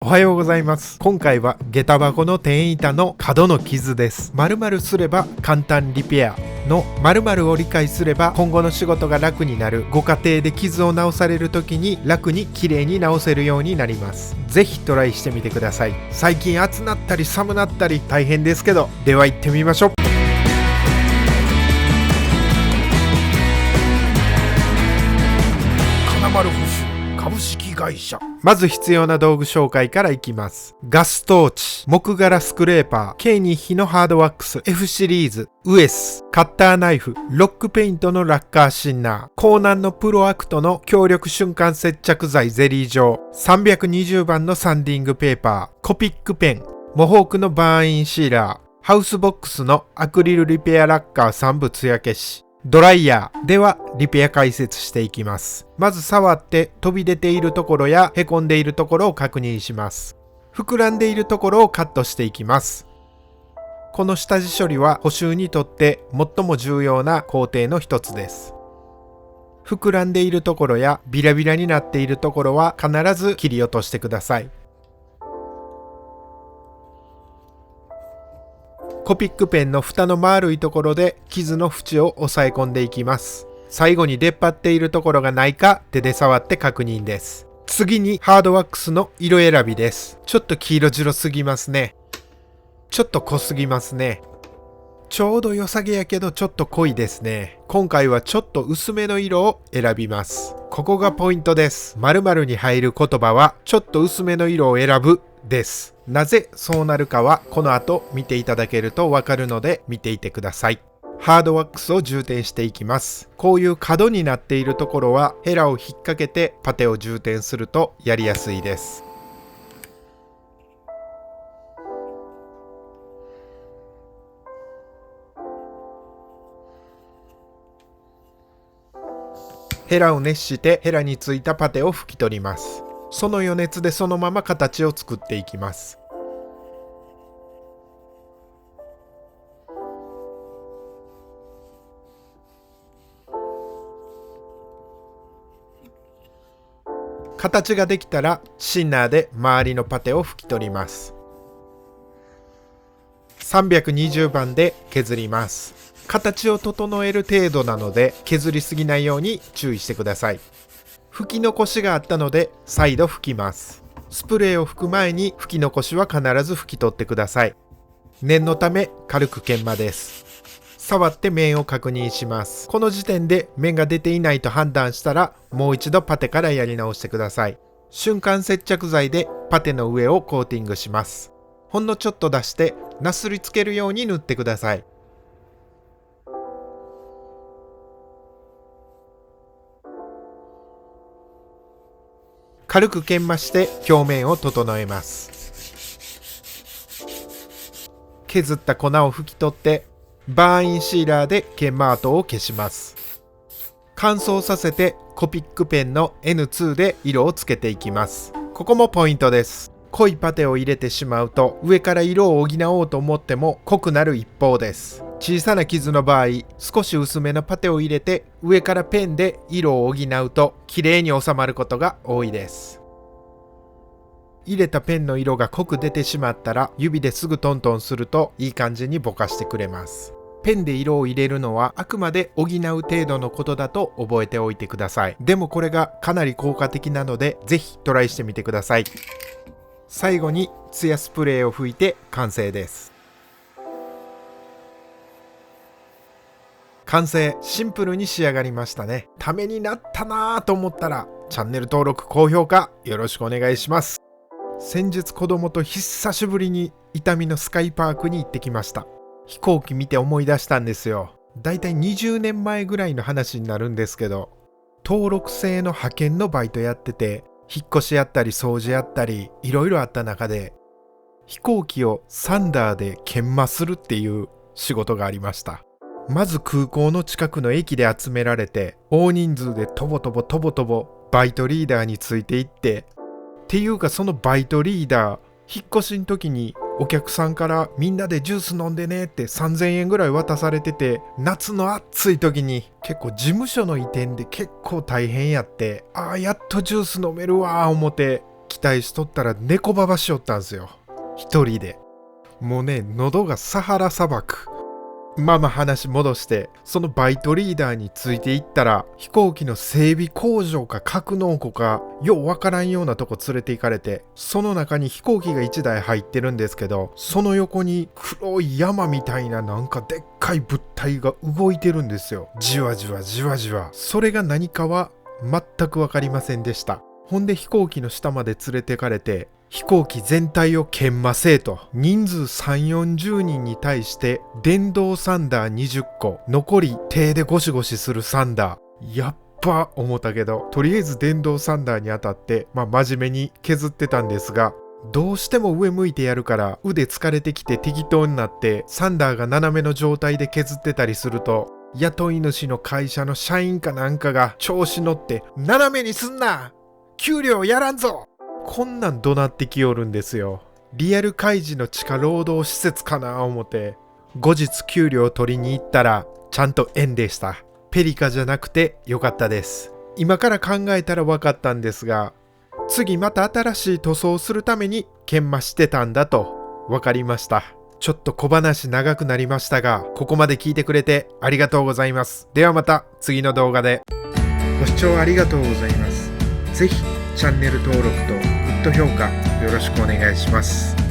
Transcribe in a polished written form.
おはようございます。今回は下駄箱の天板の角の傷です。〇〇すれば簡単リペアの〇〇を理解すれば今後の仕事が楽になる。ご家庭で傷を直される時に楽に綺麗に直せるようになります。ぜひトライしてみてください。最近暑なったり寒なったり大変ですけど、では行ってみましょう。金丸保守株式会社。まず必要な道具紹介からいきます。ガストーチ、木柄スクレーパー、計2比のハードワックス、F シリーズ、ウエス、カッターナイフ、ロックペイントのラッカーシンナー、コーナンのプロアクトの強力瞬間接着剤ゼリー状、320番のサンディングペーパー、コピックペン、モホークのバーンインシーラー、ハウスボックスのアクリルリペアラッカー3部艶消し、ドライヤーではリペア解説していきます。まず触って飛び出ているところやへこんでいるところを確認します。膨らんでいるところをカットしていきます。この下地処理は補修にとって最も重要な工程の一つです。膨らんでいるところやビラビラになっているところは必ず切り落としてください。コピックペンの蓋の丸いところで傷の縁を押さえ込んでいきます。最後に出っ張っているところがないか手で触って確認です。次にハードワックスの色選びです。ちょっと黄色白すぎますね。ちょっと濃すぎますね。ちょうど良さげやけどちょっと濃いですね。今回はちょっと薄めの色を選びます。ここがポイントです。〇〇に入る言葉はちょっと薄めの色を選ぶです。なぜそうなるかはこの後見ていただけるとわかるので見ていてください。ハードワックスを充填していきます。こういう角になっているところはヘラを引っ掛けてパテを充填するとやりやすいです。ヘラを熱してヘラについたパテを拭き取ります。その余熱でそのまま形を作っていきます。形ができたらシンナーで周りのパテを拭き取ります。320番で削ります。形を整える程度なので削りすぎないように注意してください。拭き残しがあったので再度拭きます。スプレーを拭く前に拭き残しは必ず拭き取ってください。念のため軽く研磨です。触って面を確認します。この時点で面が出ていないと判断したらもう一度パテからやり直してください。瞬間接着剤でパテの上をコーティングします。ほんのちょっと出してなすりつけるように塗ってください。軽く研磨して表面を整えます。削った粉を拭き取ってバーンインシーラーで研磨跡を消します。乾燥させてコピックペンの N2 で色をつけていきます。ここもポイントです。濃いパテを入れてしまうと上から色を補おうと思っても濃くなる一方です。小さな傷の場合、少し薄めのパテを入れて上からペンで色を補うと綺麗に収まることが多いです。入れたペンの色が濃く出てしまったら指ですぐトントンするといい感じにぼかしてくれます。ペンで色を入れるのはあくまで補う程度のことだと覚えておいてください。でもこれがかなり効果的なのでぜひトライしてみてください。最後にツヤスプレーを吹いて完成です。完成。シンプルに仕上がりましたね。ためになったなぁと思ったらチャンネル登録高評価よろしくお願いします。先日子供と久しぶりに伊丹のスカイパークに行ってきました。飛行機見て思い出したんですよ。だいたい20年前ぐらいの話になるんですけど、登録制の派遣のバイトやってて、引っ越しやったり掃除やったりいろいろあった中で、飛行機をサンダーで研磨するっていう仕事がありました。まず空港の近くの駅で集められて、大人数でとぼとぼバイトリーダーについていって、っていうかそのバイトリーダー、引っ越しの時にお客さんからみんなでジュース飲んでねって3000円ぐらい渡されてて、夏の暑い時に結構事務所の移転で結構大変やって、やっとジュース飲めるわ思って期待しとったら猫ばばしよったんすよ。一人で。もうね、喉がサハラ砂漠。まあ話戻して、そのバイトリーダーについていったら、飛行機の整備工場か格納庫か、ようわからんようなとこ連れて行かれて、その中に飛行機が1台入ってるんですけど、その横に黒い山みたいななんかでっかい物体が動いてるんですよ。じわじわじわじわ。それが何かは全くわかりませんでした。ほんで飛行機の下まで連れてかれて、飛行機全体を研磨せえと、人数3、40人に対して電動サンダー20個、残り手でゴシゴシするサンダー。やっば思ったけど、とりあえず電動サンダーに当たって、真面目に削ってたんですが、どうしても上向いてやるから腕疲れてきて適当になってサンダーが斜めの状態で削ってたりすると、雇い主の会社の社員かなんかが調子乗って斜めにすんな、給料やらんぞ、こんなん怒鳴ってきよるんですよ。リアル開示の地下労働施設かな思って、後日給料取りに行ったらちゃんと円でした。ペリカじゃなくてよかったです。今から考えたら分かったんですが、次また新しい塗装をするために研磨してたんだと分かりました。ちょっと小話長くなりましたが、ここまで聞いてくれてありがとうございます。ではまた次の動画で。ご視聴ありがとうございます。ぜひチャンネル登録とグッド評価よろしくお願いします。